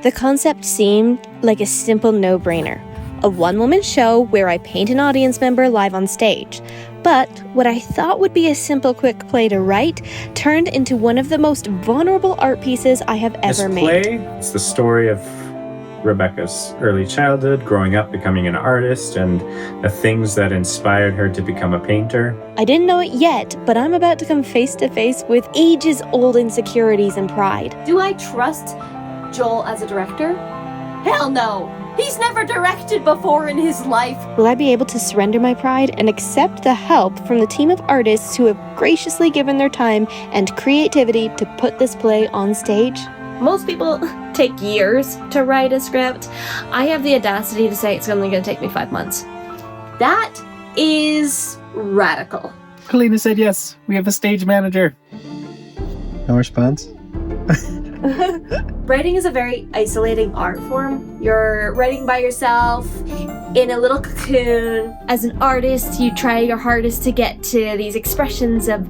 The concept seemed like a simple no-brainer. A one-woman show where I paint an audience member live on stage. But what I thought would be a simple, quick play to write turned into one of the most vulnerable art pieces I have ever made. This play, it's the story of Rebbekah's early childhood, growing up, becoming an artist, and the things that inspired her to become a painter. I didn't know it yet, but I'm about to come face to face with ages-old insecurities and pride. Do I trust Joel as a director? Hell no! He's never directed before in his life. Will I be able to surrender my pride and accept the help from the team of artists who have graciously given their time and creativity to put this play on stage? Most people take years to write a script. I have the audacity to say it's only going to take me 5 months. That is radical. Kalena said yes. We have a stage manager. No response? Writing is a very isolating art form. You're writing by yourself in a little cocoon. As an artist, you try your hardest to get to these expressions of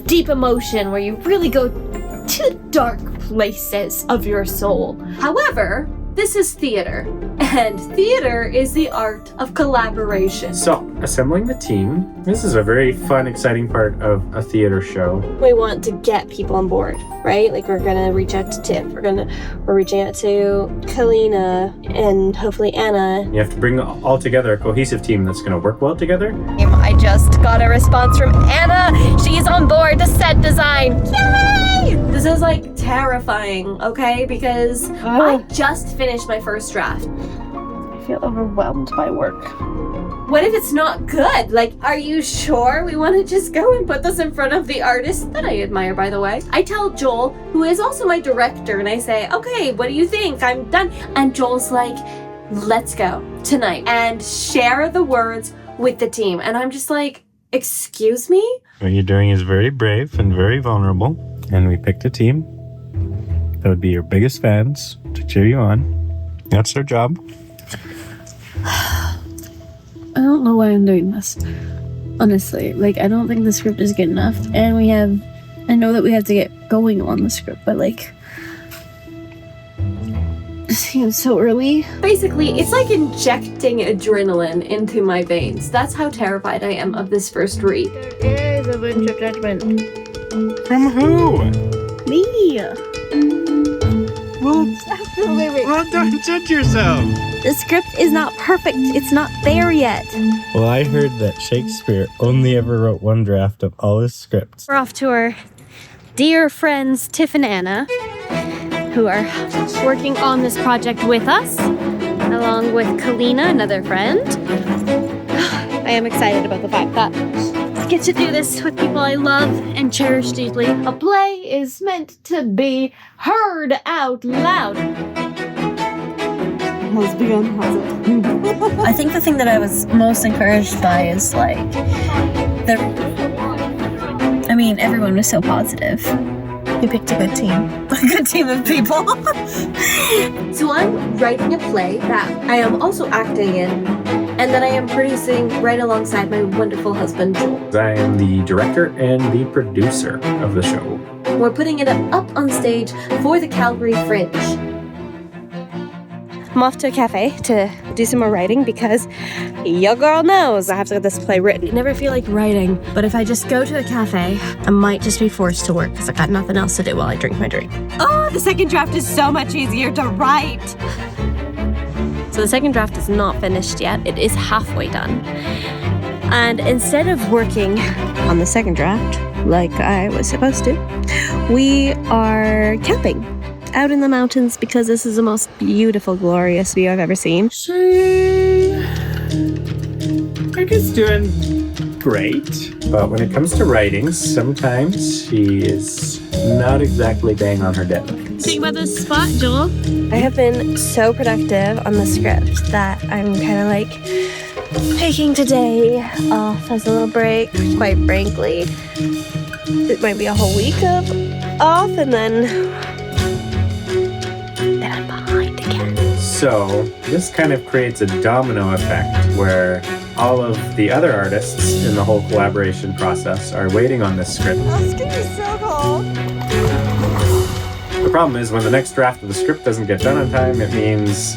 deep emotion where you really go to the dark places of your soul. However, this is theater, and theater is the art of collaboration. So, assembling the team. This is a very fun, exciting part of a theater show. We want to get people on board, right? Like, we're gonna reach out to Tiff, we're reaching out to Kalena, and hopefully Anna. You have to bring all together a cohesive team that's going to work well together. I just got a response from Anna. She's on board to set design. Yay! This is like terrifying, okay? Because I just finished my first draft. I feel overwhelmed by work. What if it's not good? Like, are you sure we want to just go and put this in front of the artist that I admire, by the way? I tell Joel, who is also my director, and I say, okay, what do you think? I'm done. And Joel's like, let's go tonight and share the words with the team. And I'm just like, excuse me? What you're doing is very brave and very vulnerable. And we picked a team that would be your biggest fans to cheer you on. That's their job. I don't know why I'm doing this. Honestly, like, I don't think the script is good enough. And I know that we have to get going on the script, but like, it seems so early. Basically, it's like injecting adrenaline into my veins. That's how terrified I am of this first read. There is a bunch of judgment. From who? Me! Well, Wait. well, don't judge yourself. The script is not perfect. It's not there yet. Well, I heard that Shakespeare only ever wrote one draft of all his scripts. We're off to our dear friends Tiff and Anna, who are working on this project with us, along with Kalena, another friend. I am excited about the fact that I get to do this with people I love and cherish deeply. A play is meant to be heard out loud. Has begun, has it? I think the thing that I was most encouraged by is like, everyone was so positive. You picked a good team. A good team of people. So I'm writing a play that I am also acting in, and that I am producing right alongside my wonderful husband, Joel. I am the director and the producer of the show. We're putting it up on stage for the Calgary Fringe. I'm off to a cafe to do some more writing because your girl knows I have to get this play written. I never feel like writing, but if I just go to a cafe, I might just be forced to work because I got nothing else to do while I drink my drink. Oh, the second draft is so much easier to write. So the second draft is not finished yet. It is halfway done. And instead of working on the second draft, like I was supposed to, we are camping out in the mountains because this is the most beautiful, glorious view I've ever seen. I guess doing great. But when it comes to writing, sometimes she is not exactly bang on her deadlines. Think about this spot, Joel. I have been so productive on the script that I'm kind of like taking today off as a little break. Quite frankly, it might be a whole week of off, and then I'm behind again. So this kind of creates a domino effect where all of the other artists in the whole collaboration process are waiting on this script. That's gonna be so cool. The problem is when the next draft of the script doesn't get done on time, it means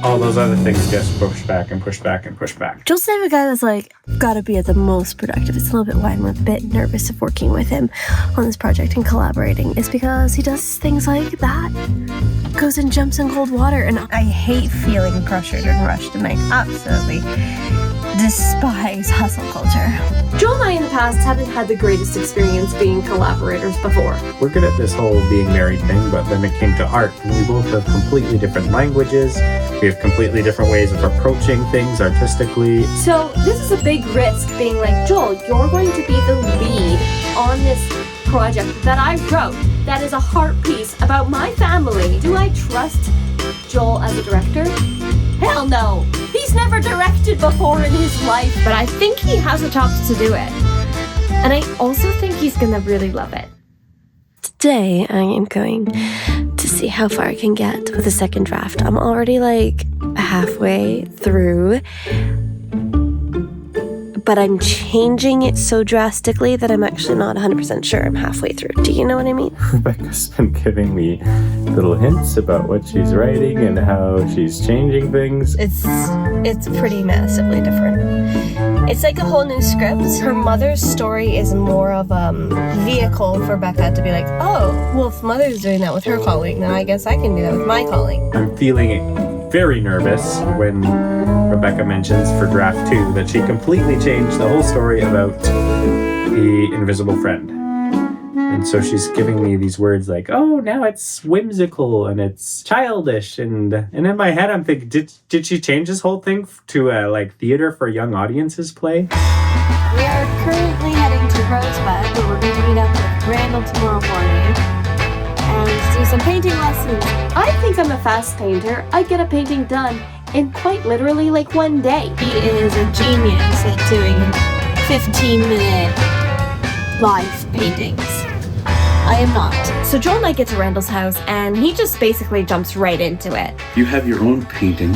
all those other things get pushed back and pushed back and pushed back. Joel's the type of guy that's like, gotta be at the most productive. It's a little bit why I'm a bit nervous of working with him on this project and collaborating. It's because he does things like that. Goes and jumps in cold water, and I hate feeling pressured and rushed, and I absolutely despise hustle culture. Joel and I in the past haven't had the greatest experience being collaborators before. We're good at this whole being married thing, but then it came to art, and we both have completely different languages. We have completely different ways of approaching things artistically. So this is a big risk, being like, Joel, you're going to be the lead on this project that I wrote that is a heart piece about my family. Do I trust Joel as a director? Hell no! He's never directed before in his life, but I think he has the chops to do it. And I also think he's gonna really love it. Today, I am going to see how far I can get with the second draft. I'm already like halfway through, but I'm changing it so drastically that I'm actually not 100% sure I'm halfway through. Do you know what I mean? Rebbekah's been giving me little hints about what she's writing and how she's changing things. It's pretty massively different. It's like a whole new script. Her mother's story is more of a vehicle for Rebbekah to be like, oh, well, if mother's doing that with her calling, then I guess I can do that with my calling. I'm feeling very nervous when Rebbekah mentions for draft 2 that she completely changed the whole story about the invisible friend. And so she's giving me these words like, oh, now it's whimsical and it's childish. And in my head, I'm thinking, did she change this whole thing to like theater for young audiences play? We are currently heading to Rosebud, but we're going to meet up with Randall tomorrow morning and do some painting lessons. I think I'm a fast painter. I get a painting done in quite literally like one day. He is a genius at doing 15-minute live paintings. I am not. So Joel and I get to Randall's house, and he just basically jumps right into it. You have your own painting,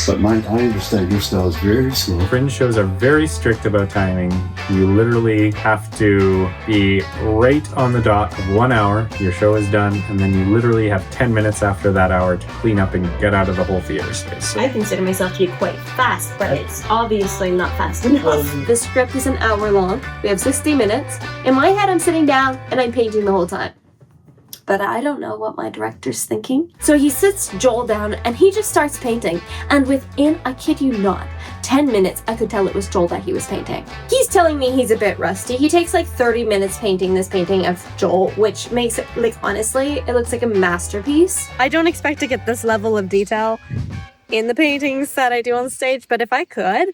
but I understand your style is very slow. Fringe shows are very strict about timing. You literally have to be right on the dot of 1 hour. Your show is done, and then you literally have 10 minutes after that hour to clean up and get out of the whole theater space. I consider myself to be quite fast, but it's obviously not fast enough. The script is an hour long. We have 60 minutes. In my head, I'm sitting down and I'm painting the whole time. But I don't know what my director's thinking. So he sits Joel down and he just starts painting. And within, I kid you not, 10 minutes, I could tell it was Joel that he was painting. He's telling me he's a bit rusty. He takes like 30 minutes painting this painting of Joel, which makes it, like, honestly, it looks like a masterpiece. I don't expect to get this level of detail in the paintings that I do on stage, but if I could.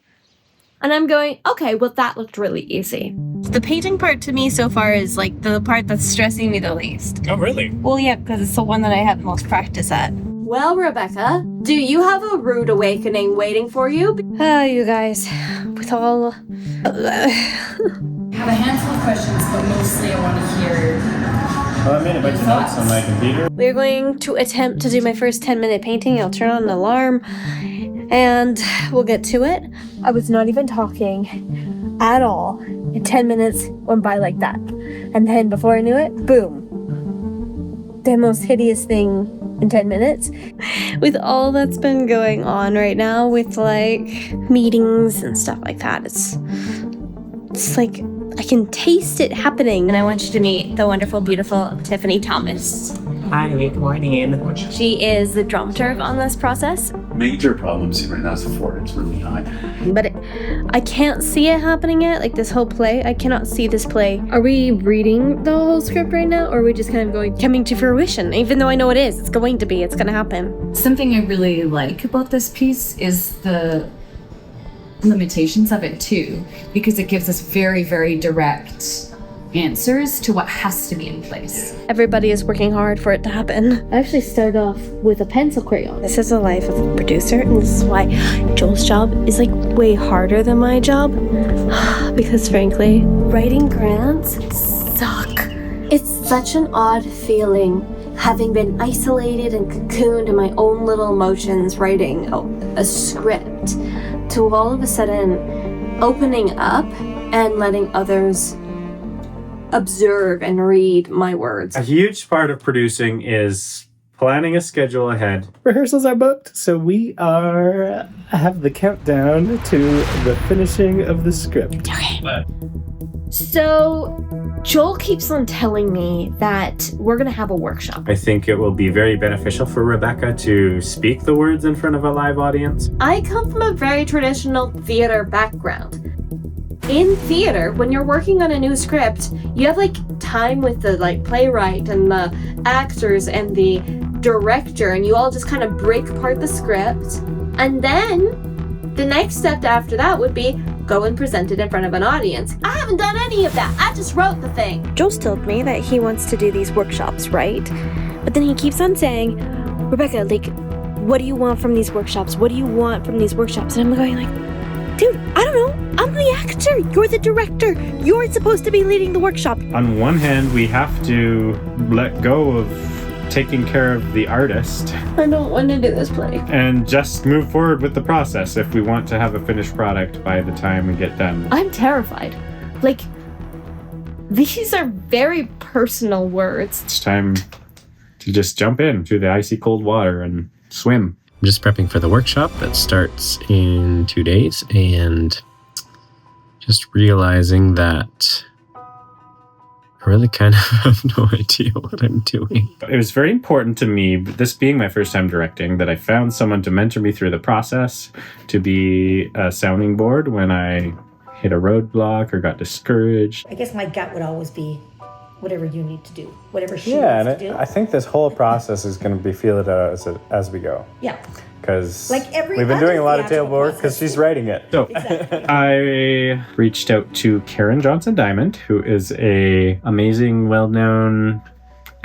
And I'm going, okay, well, that looked really easy. The painting part to me so far is like the part that's stressing me the least. Oh, really? Well, yeah, because it's the one that I have the most practice at. Well, Rebbekah, do you have a rude awakening waiting for you? Oh, you guys, with all... I have a handful of questions, but mostly I want to hear... Well, I made a bunch of notes on my computer. We're going to attempt to do my first 10-minute painting. I'll turn on an alarm and we'll get to it. I was not even talking at all. And 10 minutes went by like that. And then before I knew it, boom. The most hideous thing in 10 minutes. With all that's been going on right now with like meetings and stuff like that, it's like I can taste it happening. And I want you to meet the wonderful, beautiful Tiffany Thomas. Hi, good morning. She is the dramaturge on this process. Major problems here right now. It's really high. But I can't see it happening yet, like this whole play. I cannot see this play. Are we reading the whole script right now, or are we just kind of coming to fruition? Even though I know it is, it's going to be, it's going to happen. Something I really like about this piece is the limitations of it too, because it gives us very, very direct answers to what has to be in place. Everybody is working hard for it to happen. I actually started off with a pencil crayon. This is the life of a producer, and this is why Joel's job is like way harder than my job. Because frankly, writing grants suck. It's such an odd feeling, having been isolated and cocooned in my own little emotions, writing a script, to all of a sudden opening up and letting others observe and read my words. A huge part of producing is planning a schedule ahead. Rehearsals are booked, so we have the countdown to the finishing of the script. Okay. So Joel keeps on telling me that we're going to have a workshop. I think it will be very beneficial for Rebbekah to speak the words in front of a live audience. I come from a very traditional theater background. In theater, when you're working on a new script, you have like time with the like playwright and the actors and the director, and you all just kind of break apart the script. And then the next step after that would be go and present it in front of an audience. I haven't done any of that. I just wrote the thing. Joel's told me that he wants to do these workshops, right? But then he keeps on saying, Rebbekah, like, what do you want from these workshops? What do you want from these workshops? And I'm going like, dude, I don't know. I'm the actor. You're the director. You're supposed to be leading the workshop. On one hand, we have to let go of taking care of the artist I don't want to do this play. and just move forward with the process if we want to have a finished product by the time we get done. I'm terrified. Like, these are very personal words. It's time to just jump into the icy cold water and swim. I'm just prepping for the workshop that starts in 2 days and just realizing that I really kind of have no idea what I'm doing. It was very important to me, this being my first time directing, that I found someone to mentor me through the process, to be a sounding board when I hit a roadblock or got discouraged. I guess my gut would always be whatever you need to do, whatever she Yeah, needs to do. and I think this whole process is going to be feel it out as we go. Yeah. Because Like every we've been other doing a lot of theatrical table work because process. she's writing it. So Exactly. I reached out to Karen Johnson-Diamond, who is a amazing, well-known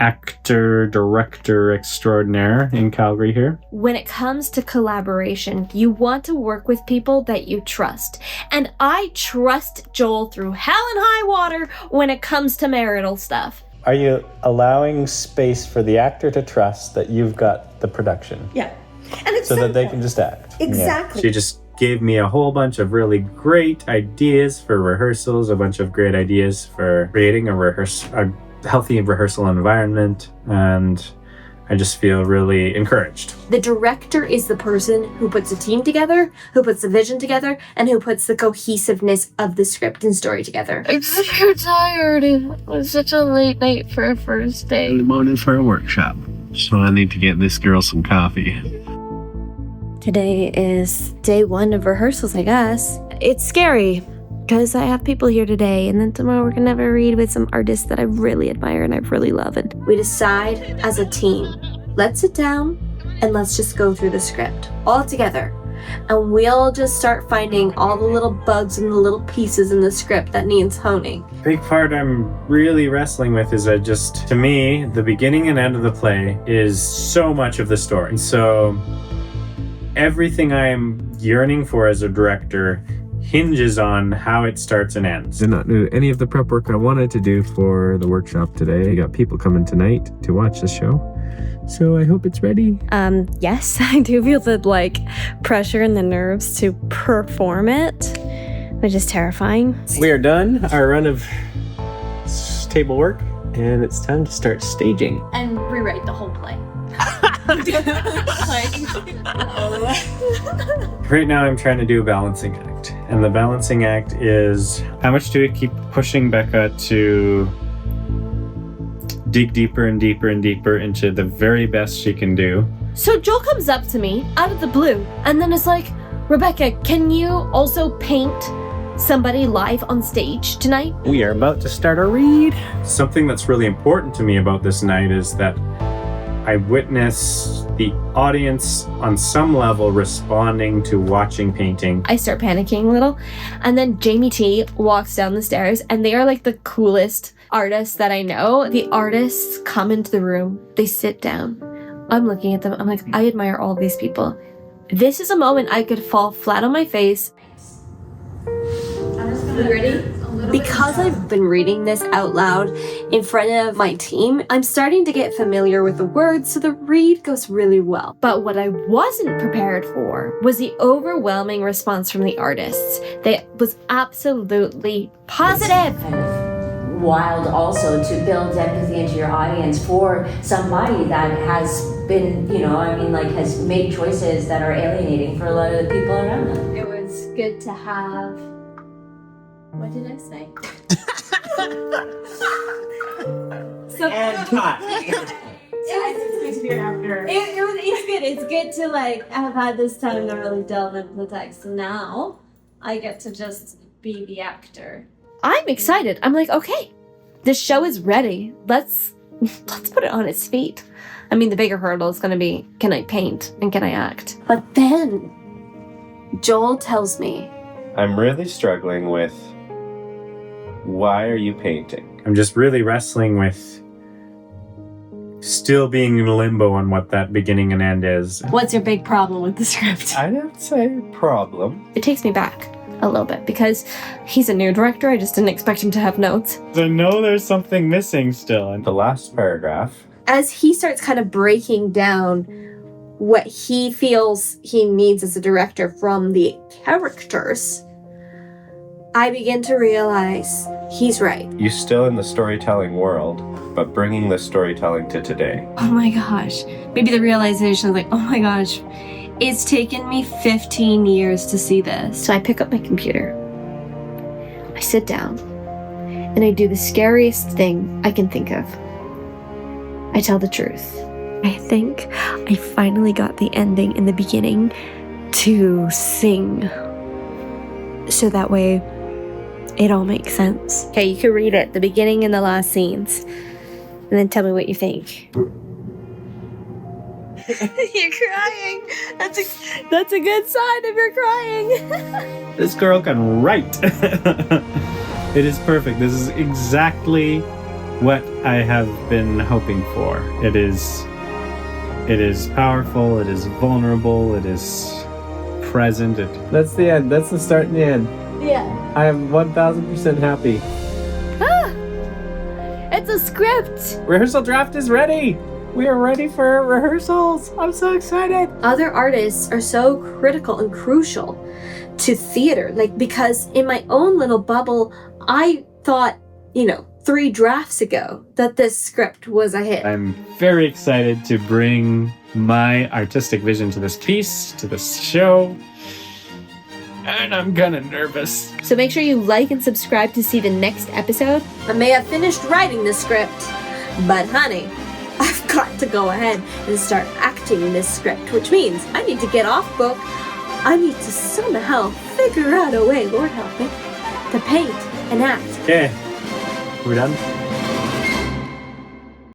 actor, director extraordinaire in Calgary here. When it comes to collaboration, you want to work with people that you trust. And I trust Joel through hell and high water when it comes to marital stuff. Are you allowing space for the actor to trust that you've got the production Yeah. And it's so that they simple. can just act? Exactly. She just gave me a whole bunch of really great ideas for rehearsals, a bunch of great ideas for creating a healthy rehearsal environment, and I just feel really encouraged. The director is the person who puts a team together, who puts the vision together, and who puts the cohesiveness of the script and story together. I'm so tired. It was such a late night for a first day. Early morning for a workshop. So I need to get this girl some coffee. Today is day 1 of rehearsals, I guess. It's scary because I have people here today, and then tomorrow we're gonna have a read with some artists that I really admire and I really love. And We decide as a team, let's sit down and let's just go through the script all together. And we'll just start finding all the little bugs and the little pieces in the script that needs honing. Big part I'm really wrestling with is to me, the beginning and end of the play is so much of the story. And so everything I am yearning for as a director hinges on how it starts and ends. Did not do any of the prep work I wanted to do for the workshop today. I got people coming tonight to watch the show. So I hope it's ready. Yes, I do feel the pressure and the nerves to perform it, which is terrifying. We are done our run of table work, and it's time to start staging. And rewrite the whole play. Right now I'm trying to do a balancing act. And the balancing act is how much do I keep pushing Becca to dig deeper and deeper and deeper into the very best she can do. So Joel comes up to me out of the blue and then is like, Rebbekah, can you also paint somebody live on stage tonight? We are about to start our read. Something that's really important to me about this night is that I witness the audience on some level responding to watching painting. I start panicking a little, and then Jamie T walks down the stairs, and they are like the coolest artists that I know. The artists come into the room, they sit down. I'm looking at them, I'm like, I admire all these people. This is a moment I could fall flat on my face. You ready? Because I've been reading this out loud in front of my team, I'm starting to get familiar with the words, so the read goes really well. But what I wasn't prepared for was the overwhelming response from the artists. That was absolutely positive. wild also to build empathy into your audience for somebody that has been, has made choices that are alienating for a lot of the people around them. It was good to have. What did I say? And cut. It's good. It's good to have had this time to really delve into the text. And now I get to just be the actor. I'm excited. I'm like, okay, this show is ready. Let's put it on its feet. I mean, the bigger hurdle is going to be, can I paint and can I act? But then Joel tells me, I'm really struggling with, why are you painting? I'm just really wrestling with still being in limbo on what that beginning and end is. what's your big problem with the script? I don't say problem. It takes me back a little bit because he's a new director. I just didn't expect him to have notes. I know there's something missing still in the last paragraph. As he starts kind of breaking down what he feels he needs as a director from the characters, I begin to realize he's right. You're still in the storytelling world, but bringing the storytelling to today. Oh my gosh. Maybe the realization is oh my gosh, it's taken me 15 years to see this. So I pick up my computer. I sit down and I do the scariest thing I can think of. I tell the truth. I think I finally got the ending in the beginning to sing. So that way it all makes sense. Okay, you can read it, the beginning and the last scenes. And then tell me what you think. You're crying. That's a good sign if you're crying. This girl can write. It is perfect. This is exactly what I have been hoping for. It is powerful, it is vulnerable, it is present. That's the end. That's the start and the end. Yeah. I am 1000% happy. It's a script. Rehearsal draft is ready. We are ready for rehearsals. I'm so excited. Other artists are so critical and crucial to theater. Because in my own little bubble, I thought, 3 drafts ago that this script was a hit. I'm very excited to bring my artistic vision to this piece, to this show. And I'm kind of nervous. So make sure you like and subscribe to see the next episode. I may have finished writing the script, but honey, I've got to go ahead and start acting this script, which means I need to get off book. I need to somehow figure out a way, Lord help me, to paint and act. Okay, we're done.